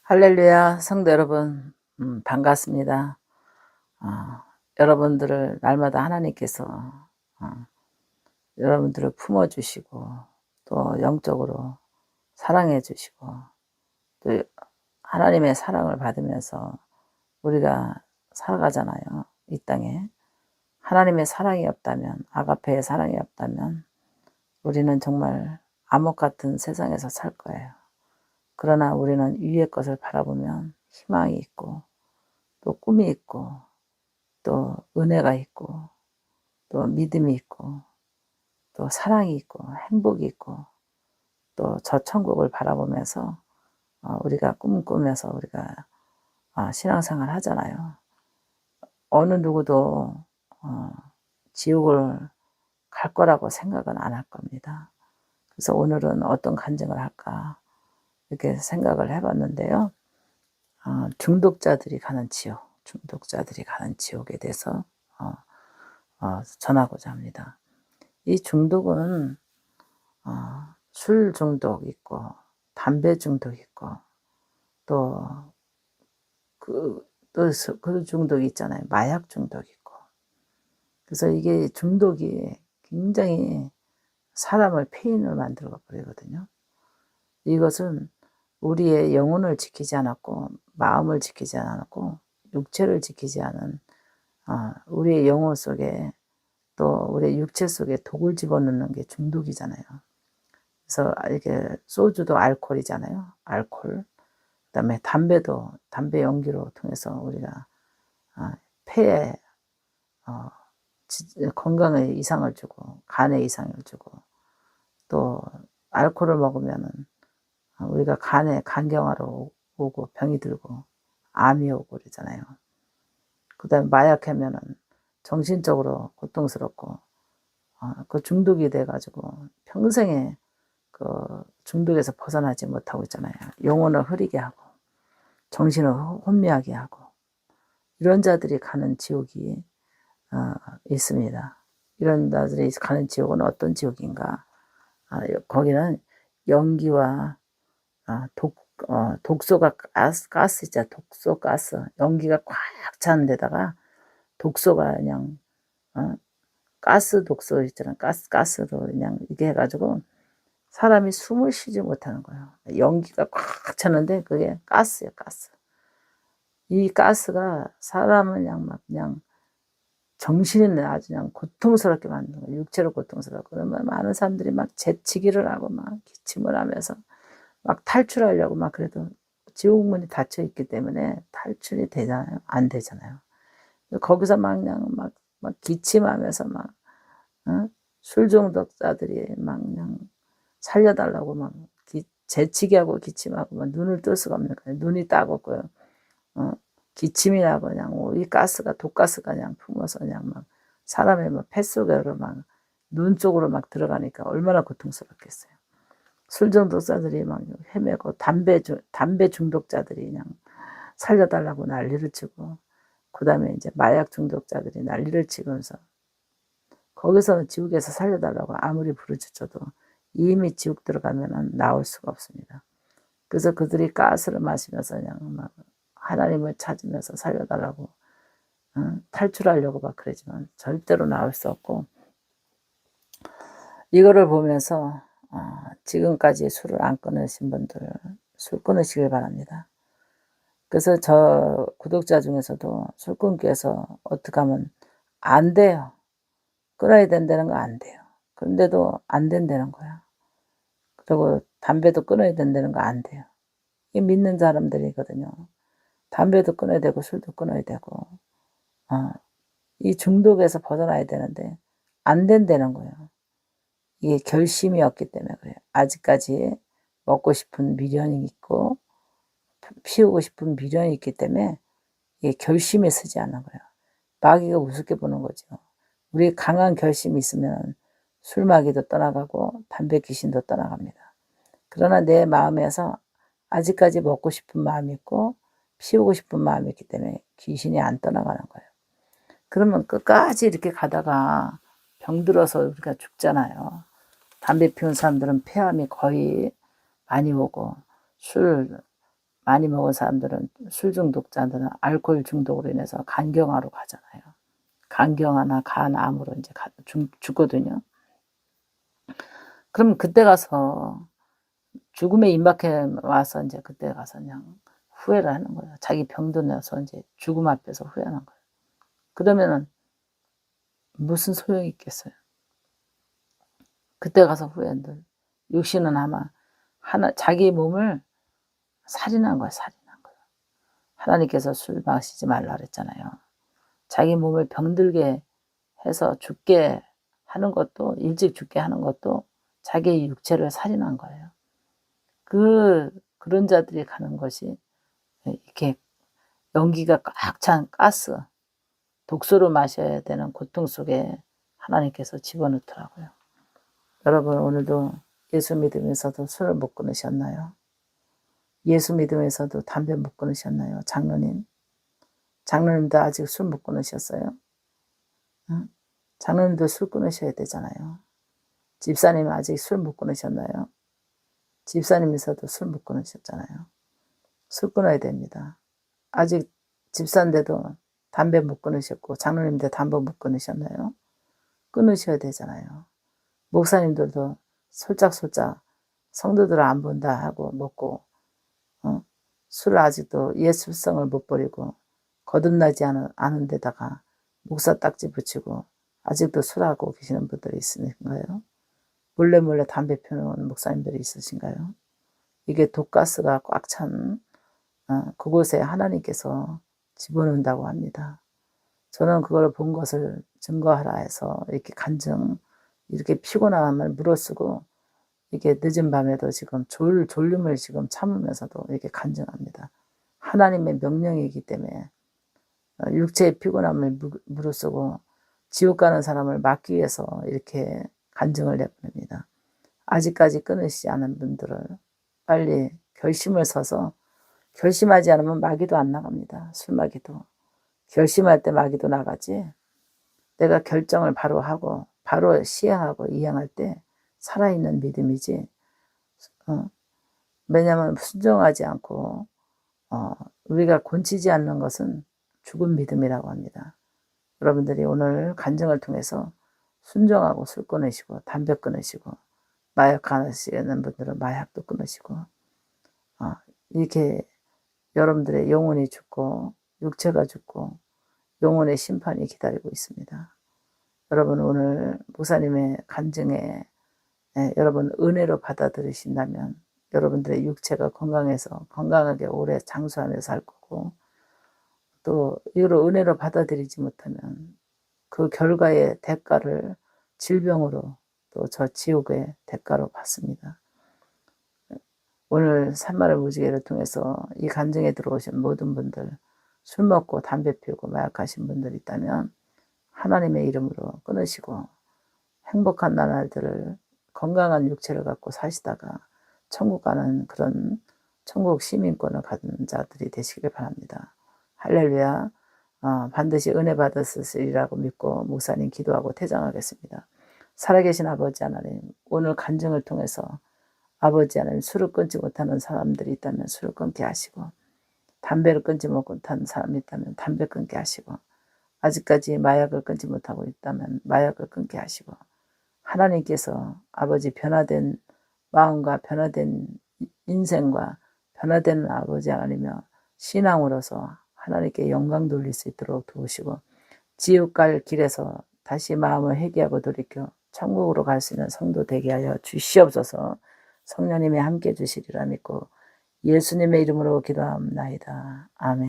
할렐루야, 성도 여러분, 반갑습니다. 어, 여러분들을 날마다 하나님께서 어, 여러분들을 품어주시고, 또 영적으로 사랑해주시고, 또 하나님의 사랑을 받으면서 우리가 살아가잖아요, 이 땅에. 하나님의 사랑이 없다면, 아가페의 사랑이 없다면, 우리는 정말 암흑 같은 세상에서 살 거예요. 그러나 우리는 위의 것을 바라보면 희망이 있고, 또 꿈이 있고, 또 은혜가 있고, 또 믿음이 있고, 또 사랑이 있고, 행복이 있고, 또 저 천국을 바라보면서 우리가 꿈꾸면서 우리가 신앙생활 하잖아요. 어느 누구도 지옥을 갈 거라고 생각은 안 할 겁니다. 그래서 오늘은 어떤 간증을 할까 이렇게 생각을 해봤는데요. 중독자들이 가는 지옥, 중독자들이 가는 지옥에 대해서 전하고자 합니다. 이 중독은 술 중독 있고, 담배 중독 있고, 또 그 중독이 있잖아요. 마약 중독 있고. 그래서 이게 중독이 굉장히 사람을 폐인을 만들어 버리거든요. 이것은 우리의 영혼을 지키지 않았고, 마음을 지키지 않았고, 육체를 지키지 않은 우리의 영혼 속에, 또 우리의 육체 속에 독을 집어넣는 게 중독이잖아요. 그래서 이렇게 소주도 알코올이잖아요. 알코올. 그다음에 담배도 담배 연기로 통해서 우리가 폐에 건강에 이상을 주고, 간에 이상을 주고, 또 알코올을 먹으면은 우리가 간에 간경화로 오고 병이 들고 암이 오고 그러잖아요. 그다음에 마약하면은 정신적으로 고통스럽고 그 중독이 돼가지고 평생에 그 중독에서 벗어나지 못하고 있잖아요. 영혼을 흐리게 하고 정신을 혼미하게 하고 이런 자들이 가는 지옥이 있습니다. 이런 자들이 가는 지옥은 어떤 지옥인가? 거기는 연기와 독소가 가스 있잖아. 독소 가스 연기가 꽉 찬 데다가 독소가 그냥 가스 독소 있잖아. 가스로 그냥 이게 해가지고 사람이 숨을 쉬지 못하는 거예요. 연기가 꽉 차는데 그게 가스예요, 가스. 이 가스가 사람을 그냥 정신이 아주 그냥 고통스럽게 만드는 거예요. 육체로 고통스럽고. 그러면 많은 사람들이 막 재치기를 하고 막 기침을 하면서 막 탈출하려고 막 그래도 지옥문이 닫혀 있기 때문에 탈출이 되잖아요. 안 되잖아요. 거기서 막 그냥 막 기침하면서 막, 술 중독자들이 막 그냥 살려달라고 막 재치기 하고 기침하고 막 눈을 뜰 수가 없는 거예요. 눈이 따갑고요. 기침이 나고 그냥 이 가스가 독가스가 그냥 품어서 그냥 막 사람의 막 뱃속으로 막 눈 쪽으로 막 들어가니까 얼마나 고통스럽겠어요. 술 중독자들이 막 헤매고 담배 중독자들이 그냥 살려달라고 난리를 치고 그다음에 이제 마약 중독자들이 난리를 치면서 거기서는 지옥에서 살려달라고 아무리 부르짖어도 이미 지옥 들어가면은 나올 수가 없습니다. 그래서 그들이 가스를 마시면서 그냥 막 하나님을 찾으면서 살려달라고 탈출하려고 막 그러지만 절대로 나올 수 없고 이거를 보면서 지금까지 술을 안 끊으신 분들 술 끊으시길 바랍니다. 그래서 저 구독자 중에서도 술 끊기 위해서 어떻게 하면 안 돼요. 끊어야 된다는 거 안 돼요. 그런데도 안 된다는 거야. 그리고 담배도 끊어야 된다는 거 안 돼요. 이게 믿는 사람들이거든요. 담배도 끊어야 되고 술도 끊어야 되고 이 중독에서 벗어나야 되는데 안 된다는 거예요. 이게 결심이 없기 때문에 그래요. 아직까지 먹고 싶은 미련이 있고 피우고 싶은 미련이 있기 때문에 이게 결심이 서지 않는 거예요. 마귀가 우습게 보는 거죠. 우리 강한 결심이 있으면 술 마귀도 떠나가고 담배 귀신도 떠나갑니다. 그러나 내 마음에서 아직까지 먹고 싶은 마음이 있고 피우고 싶은 마음이 있기 때문에 귀신이 안 떠나가는 거예요. 그러면 끝까지 이렇게 가다가 병들어서 우리가 죽잖아요. 담배 피운 사람들은 폐암이 거의 많이 오고 술 많이 먹은 사람들은 술 중독자들은 알코올 중독으로 인해서 간경화로 가잖아요. 간경화나 간암으로 이제 죽거든요. 그럼 그때 가서 죽음의 임박해 와서 이제 그때 가서 그냥 후회를 하는 거예요. 자기 병도 나서 이제 죽음 앞에서 후회하는 거예요. 그러면은 무슨 소용이 있겠어요. 그때 가서 후회한들. 육신은 아마 자기 몸을 살인한 거예요. 살인한 거예요. 하나님께서 술 마시지 말라 그랬잖아요. 자기 몸을 병들게 해서 죽게 하는 것도, 일찍 죽게 하는 것도 자기의 육체를 살인한 거예요. 그런 자들이 가는 것이 이렇게 연기가 꽉 찬 가스, 독소로 마셔야 되는 고통 속에 하나님께서 집어넣더라고요. 여러분, 오늘도 예수 믿으면서도 술을 못 끊으셨나요? 예수 믿으면서도 담배 못 끊으셨나요? 장로님도 아직 술 못 끊으셨어요? 응? 장로님도 술 끊으셔야 되잖아요. 집사님 아직 술 못 끊으셨나요? 집사님에서도 술 못 끊으셨잖아요. 술 끊어야 됩니다. 아직 집사인데도 담배 못 끊으셨고, 장로님도 담배 못 끊으셨나요? 끊으셔야 되잖아요. 목사님들도 솔짝솔짝 성도들을 안 본다 하고 먹고, 술을 아직도 예술성을 못 버리고 거듭나지 않은 데다가 목사 딱지 붙이고 아직도 술하고 계시는 분들이 있으신가요? 몰래 담배 피우는 목사님들이 있으신가요? 이게 독가스가 꽉 찬 그곳에 하나님께서 집어넣는다고 합니다. 저는 그걸 본 것을 증거하라 해서 이렇게 이렇게 피곤함을 무릅쓰고 이게 늦은 밤에도 지금 졸림을 지금 참으면서도 이렇게 간증합니다. 하나님의 명령이기 때문에 육체의 피곤함을 무릅쓰고 지옥 가는 사람을 막기 위해서 이렇게 간증을 해봅니다. 아직까지 끊으시지 않은 분들을 빨리 결심을 서서, 결심하지 않으면 마귀도 안 나갑니다. 술 마귀도. 결심할 때 마귀도 나가지, 내가 결정을 바로 하고 바로 시행하고 이행할 때 살아있는 믿음이지. 왜냐하면 순종하지 않고 우리가 곤치지 않는 것은 죽은 믿음이라고 합니다. 여러분들이 오늘 간증을 통해서 순종하고 술 끊으시고 담배 끊으시고 마약 하시는 분들은 마약도 끊으시고 이렇게 여러분들의 영혼이 죽고 육체가 죽고 영혼의 심판이 기다리고 있습니다. 여러분, 오늘 목사님의 간증에 여러분 은혜로 받아들이신다면 여러분들의 육체가 건강해서 건강하게 오래 장수하며 살 거고, 또 이걸 은혜로 받아들이지 못하면 그 결과의 대가를 질병으로 또 저 지옥의 대가로 받습니다. 오늘 산마를 무지개를 통해서 이 간증에 들어오신 모든 분들, 술 먹고 담배 피우고 마약하신 분들 있다면 하나님의 이름으로 끊으시고 행복한 나날들을 건강한 육체를 갖고 사시다가 천국 가는 그런 천국 시민권을 가진 자들이 되시길 바랍니다. 할렐루야. 반드시 은혜 받으시리라고 믿고 목사님 기도하고 퇴장하겠습니다. 살아계신 아버지 하나님, 오늘 간증을 통해서 아버지 하나님, 술을 끊지 못하는 사람들이 있다면 술을 끊게 하시고, 담배를 끊지 못하는 사람이 있다면 담배 끊게 하시고, 아직까지 마약을 끊지 못하고 있다면 마약을 끊게 하시고, 하나님께서 아버지 변화된 마음과 변화된 인생과 변화된 아버지 하나님이며 신앙으로서 하나님께 영광 돌릴 수 있도록 도우시고, 지옥 갈 길에서 다시 마음을 회개하고 돌이켜 천국으로 갈 수 있는 성도 되게 하여 주시옵소서. 성령님이 함께 해주시리라 믿고 예수님의 이름으로 기도합니다. 아멘.